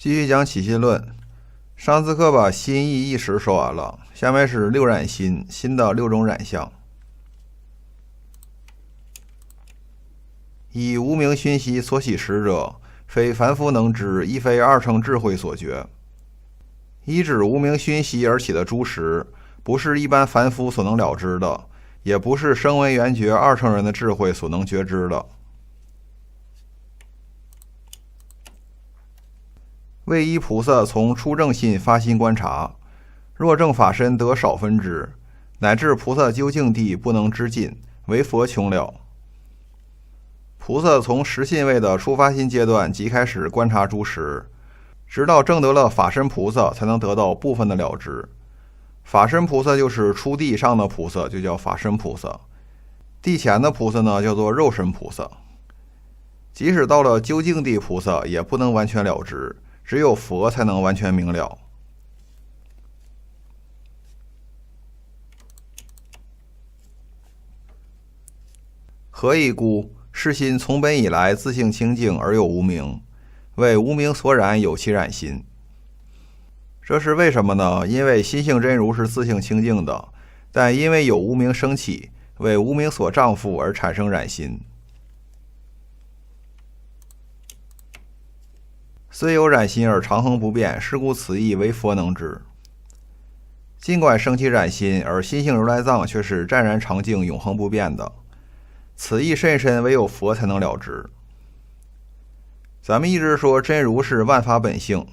继续讲起心论。上次课把心意意识说完了，下面是六染心，心的六种染相。以无明熏习所起时者，非凡夫能知，亦非二乘智慧所觉。依指无明熏习而起的诸识，不是一般凡夫所能了知的，也不是声闻缘觉二乘人的智慧所能觉知的。为依菩萨从初正心发心观察，若正法身得少分之，乃至菩萨究竟地不能知尽，为佛穷了。菩萨从实信位的初发心阶段即开始观察诸识，直到证得了法身菩萨才能得到部分的了知。法身菩萨就是初地上的菩萨，就叫法身菩萨。地前的菩萨呢，叫做肉身菩萨。即使到了究竟地菩萨，也不能完全了知，只有佛才能完全明了。何以故？是心从本以来自性清净而有无明，为无明所染有其染心。这是为什么呢？因为心性真如是自性清净的，但因为有无明升起，为无明所障缚而产生染心。虽有染心而常恒不变，是故此意为佛能知。尽管生起染心，而心性如来藏却是湛然常净、永恒不变的。此意甚深，唯有佛才能了知。咱们一直说真如是万法本性，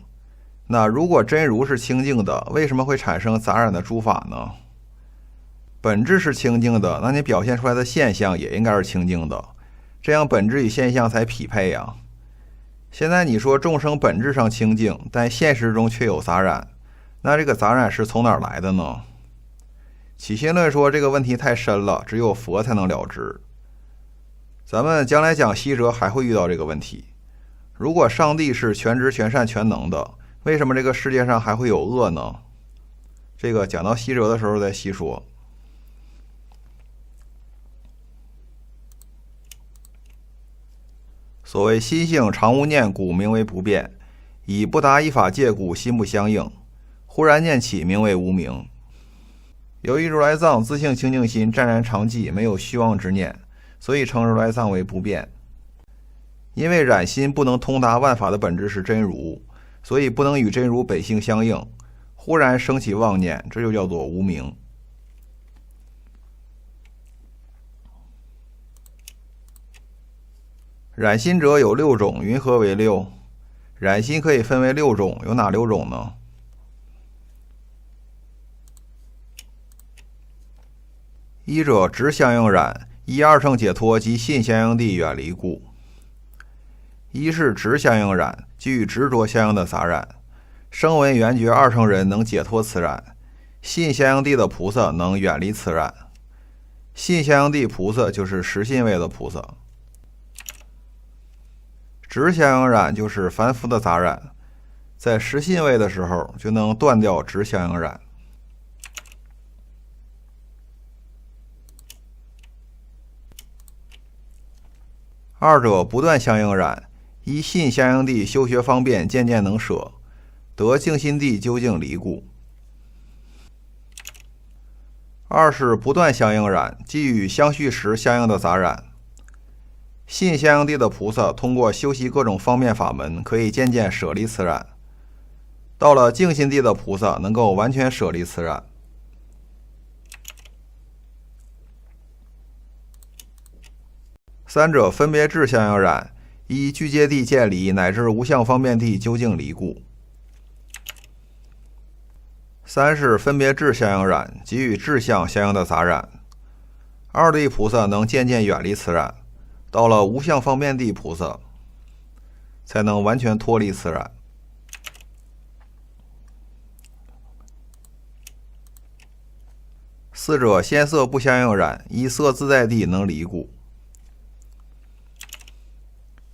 那如果真如是清净的，为什么会产生杂染的诸法呢？本质是清净的，那你表现出来的现象也应该是清净的，这样本质与现象才匹配呀。现在你说众生本质上清净，但现实中却有杂染，那这个杂染是从哪儿来的呢？起心论说这个问题太深了，只有佛才能了知。咱们将来讲西哲还会遇到这个问题。如果上帝是全知全善全能的，为什么这个世界上还会有恶呢？这个讲到西哲的时候再细说。所谓心性常无念故，名为不变；以不达依法界故，心不相应。忽然念起，名为无明。由于如来藏自性清净心湛然常寂，没有虚妄之念，所以称如来藏为不变。因为染心不能通达万法的本质是真如，所以不能与真如本性相应，忽然升起妄念，这就叫做无明。染心者有六种，云何为六？染心可以分为六种，有哪六种呢？一者执相应染，依二乘解脱及信相应地远离故。一是执相应染，即与执着相应的杂染，声闻缘觉二乘人能解脱此染，信相应地的菩萨能远离此染。信相应地菩萨就是实信位的菩萨。执相应染就是凡夫的杂染，在实信位的时候就能断掉执相应染。二者不断相应染，依信相应地修学方便，渐渐能舍，得净心地究竟离故。二是不断相应染，即与相续时相应的杂染。信相应地的菩萨通过修习各种方便法门，可以渐渐舍离此染。到了净心地的菩萨能够完全舍离此染。三者分别智相应染，依具界地渐离，乃至无相方便地究竟离故。三是分别智相应染，即与智相相应的杂染。二地菩萨能渐渐远离此染，到了无相方便地菩萨才能完全脱离此染。四者先色不相应染，依色自在地能离故。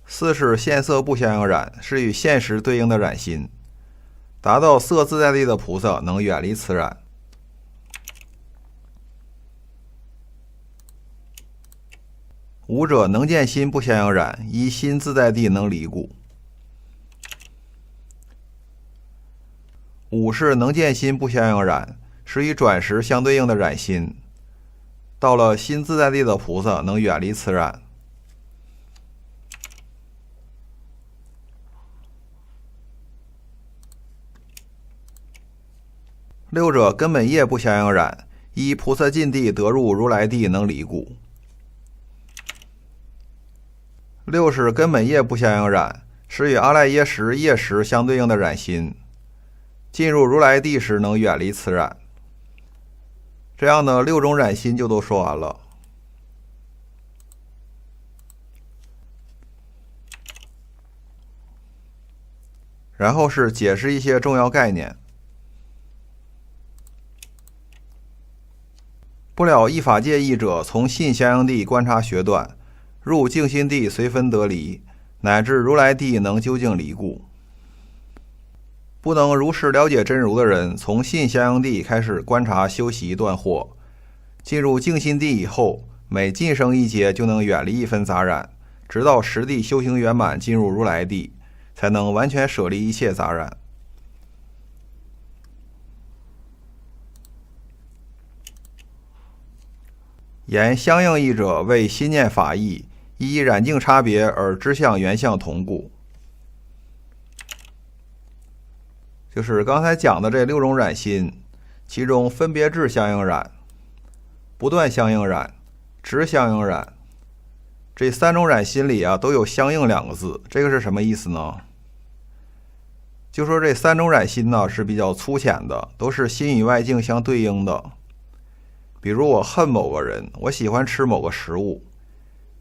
四是现色不相应染，是与现实对应的染心，达到色自在地的菩萨能远离此染。五者能见心不相应染，依心自在地能离故。5是能见心不相应染，是与转识相对应的染心。到了心自在地的菩萨能远离此染。6者根本业不相应染，依菩萨进地得入如来地能离故。6是根本业不相应染，是与阿赖耶识业识相对应的染心，进入如来地时能远离此染。这样的6种染心就都说完了。然后是解释一些重要概念。不了依法界义者，从信相应地观察学断，入净心地随分得离，乃至如来地能究竟离故。不能如实了解真如的人，从信相应地开始观察修习断惑，进入净心地以后，每晋升一阶就能远离一分杂染，直到实地修行圆满进入如来地，才能完全舍离一切杂染。言相应义者，为心念法义，依染净差别而知相原相同故。就是刚才讲的这6种染心，其中分别智相应染、不断相应染、直相应染，这3种染心里都有相应2个字，这个是什么意思呢？就说这3种染心呢是比较粗浅的，都是心与外境相对应的。比如我恨某个人，我喜欢吃某个食物，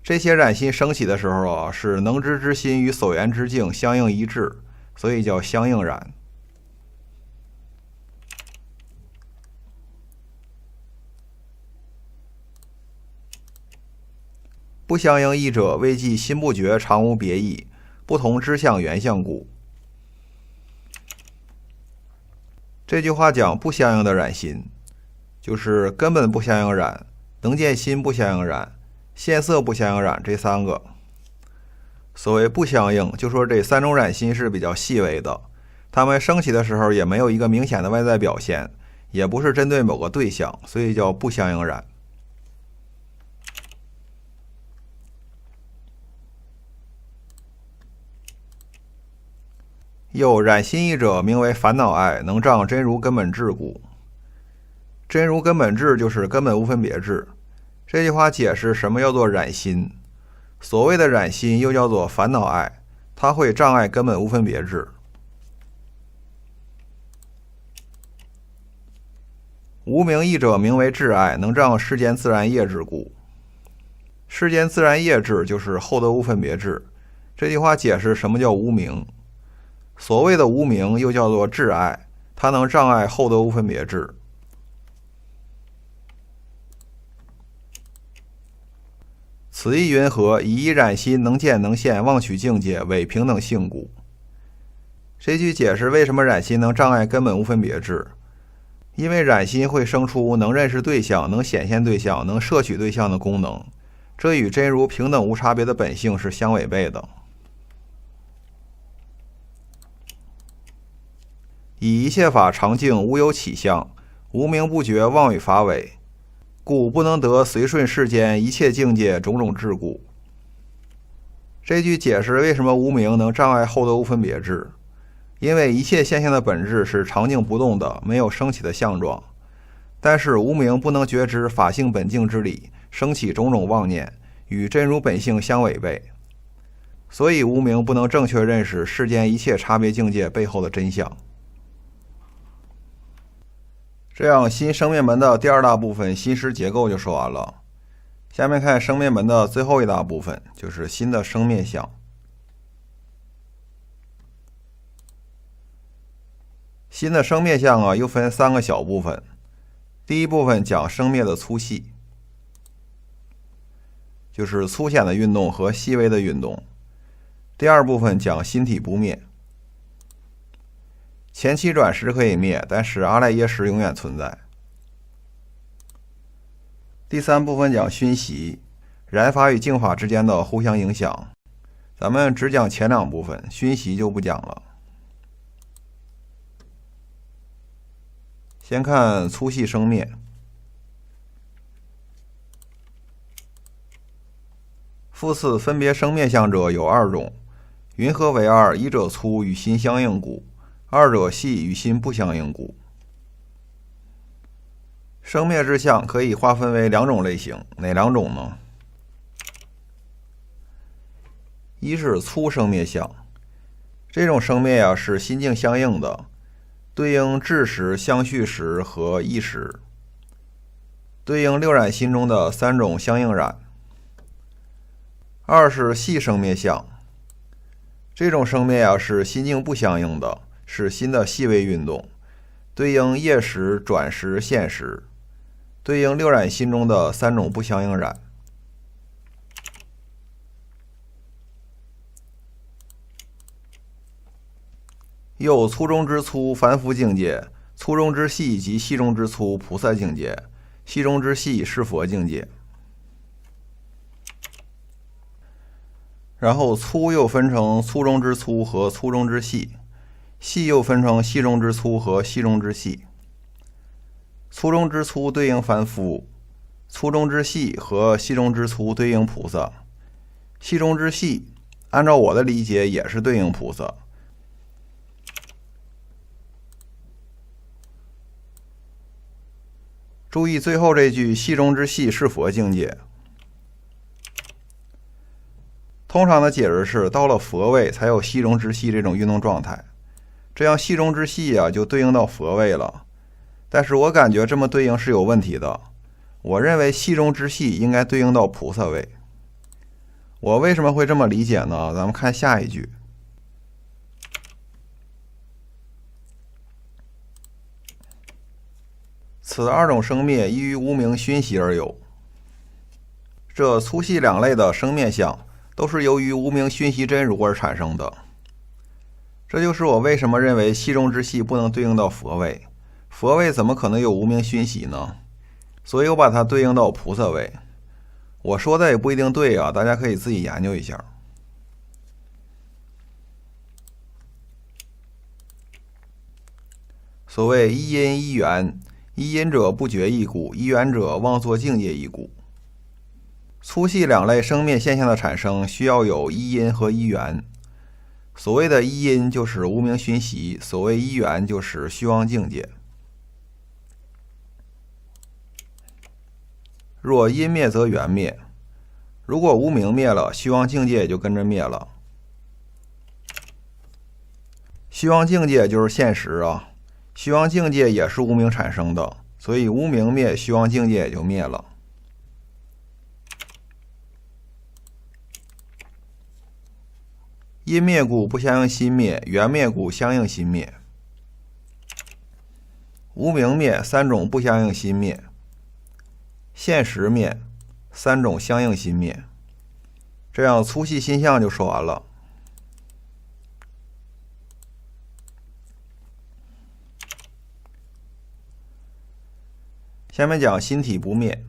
这些染心升起的时候是能知之心与所缘之境相应一致，所以叫相应染。不相应义者，为记心不觉常无别意，不同知相原相故。这句话讲不相应的染心，就是根本不相应染、能见心不相应染、现色不相应染这3个。所谓不相应，就说这3种染心是比较细微的，它们升起的时候也没有一个明显的外在表现，也不是针对某个对象，所以叫不相应染。又染心义者，名为烦恼爱，能障真如根本智故。真如根本智就是根本无分别智。这句话解释什么叫做染心。所谓的染心又叫做烦恼爱，它会障碍根本无分别智。无明义者，名为智爱，能障世间自然业智故。世间自然业智就是后得无分别智。这句话解释什么叫无明。所谓的无明又叫做智爱，它能障碍后得无分别智。此意云何？以一染心能见能现妄取境界为平等性故。这句解释为什么染心能障碍根本无分别智。因为染心会生出能认识对象、能显现对象、能摄取对象的功能，这与真如平等无差别的本性是相违背的。以一切法常净，无有起相，无明不觉，妄语法伪，故不能得随顺世间一切境界种种智故。这句解释为什么无明能障碍后得无分别智。因为一切现象的本质是常静不动的，没有升起的相状，但是无明不能觉知法性本净之理，升起种种妄念，与真如本性相违背，所以无明不能正确认识世间一切差别境界背后的真相。这样心生灭门的第2大部分心识结构就说完了。下面看生灭门的最后一大部分，就是心的生灭相。心的生灭相又分3个小部分。第一部分讲生灭的粗细，就是粗浅的运动和细微的运动。第2部分讲心体不灭，前期转识可以灭，但是阿赖耶识永远存在。第3部分讲熏习，染法与净法之间的互相影响。咱们只讲前2部分，熏习就不讲了。先看粗细生灭。复次分别生灭相者有2种，云何为2？一者粗与心相应故，二者细与心不相应故。生灭之相可以划分为2种类型，哪2种呢？一是粗生灭相，这种生灭是心境相应的，对应智识、相续识和意识，对应六染心中的3种相应染。二是细生灭相，这种生灭是心境不相应的，是心的细微运动，对应业识、转识、现识，对应六染心中的3种不相应染。又粗中之粗凡夫境界，粗中之细及细中之粗菩萨境界，细中之细是佛境界。然后粗又分成粗中之粗和粗中之细，细又分成细中之粗和细中之细。粗中之粗对应凡夫，粗中之细和细中之粗对应菩萨，细中之细按照我的理解也是对应菩萨。注意最后这句细中之细是佛境界。通常的解释是到了佛位才有细中之细这种运动状态，这样细中之细就对应到佛位了。但是我感觉这么对应是有问题的，我认为细中之细应该对应到菩萨位。我为什么会这么理解呢？咱们看下一句。此2种生灭依于无明熏习而有。这粗细2类的生灭相都是由于无明熏习真如而产生的。这就是我为什么认为细中之细不能对应到佛位，佛位怎么可能有无明熏习呢？所以我把它对应到菩萨位。我说的也不一定对大家可以自己研究一下。所谓一因一缘，一因者不觉一故，一缘者妄作境界一故。粗细2类生灭现象的产生需要有一因和一缘。所谓的一因就是无明熏习，所谓一缘就是虚妄境界。若因灭则缘灭，如果无明灭了，虚妄境界也就跟着灭了。虚妄境界就是现实虚妄境界也是无明产生的，所以无明灭，虚妄境界也就灭了。因灭故不相应心灭，缘灭故相应心灭。无明灭3种不相应心灭，现实灭3种相应心灭。这样粗细心相就说完了。下面讲心体不灭。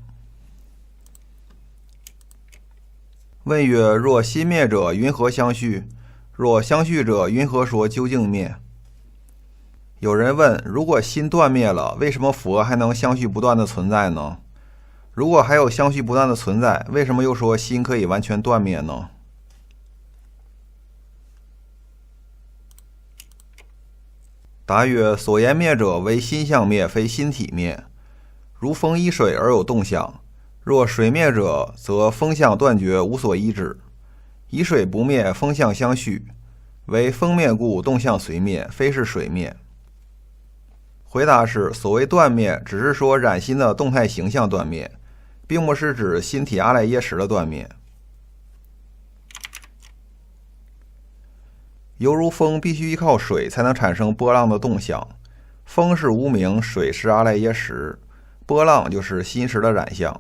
问曰：若心灭者，云何相续？若相续者，云何说究竟灭？有人问，如果心断灭了，为什么佛还能相续不断的存在呢？如果还有相续不断的存在，为什么又说心可以完全断灭呢？答曰：所言灭者为心相灭，非心体灭。如风依水而有动向，若水灭者，则风相断绝，无所依止。以水不灭，风相相续，为风灭故，动向随灭，非是水灭。回答是：所谓断灭，只是说染心的动态形象断灭，并不是指心体阿赖耶识的断灭。犹如风必须依靠水才能产生波浪的动向，风是无明，水是阿赖耶识，波浪就是心识的染相。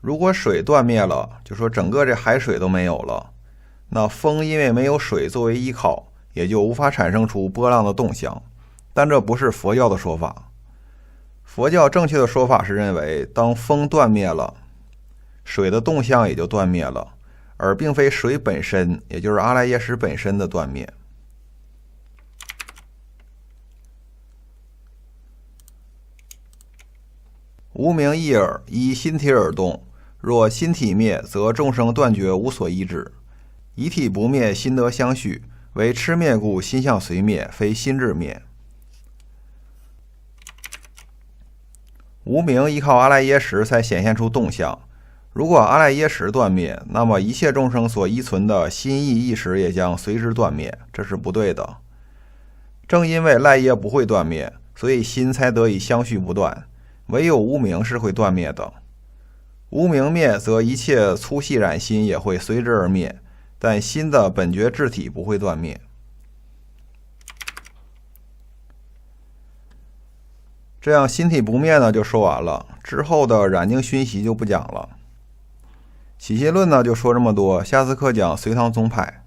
如果水断灭了，就说整个这海水都没有了，那风因为没有水作为依靠，也就无法产生出波浪的动向。但这不是佛教的说法。佛教正确的说法是认为，当风断灭了，水的动向也就断灭了，而并非水本身，也就是阿赖耶识本身的断灭。无名一耳，依心体而动。若心体灭，则众生断绝，无所依止。一体不灭，心得相续，为痴灭故，心相随灭，非心智灭。无名依靠阿赖耶识才显现出动向。如果阿赖耶识断灭，那么一切众生所依存的心意意识也将随之断灭，这是不对的。正因为赖耶不会断灭，所以心才得以相续不断，唯有无明是会断灭的。无明灭，则一切粗细染心也会随之而灭，但心的本觉智体不会断灭。这样心体不灭呢就说完了，之后的染净熏习就不讲了。起心论呢就说这么多，下次课讲隋唐宗派。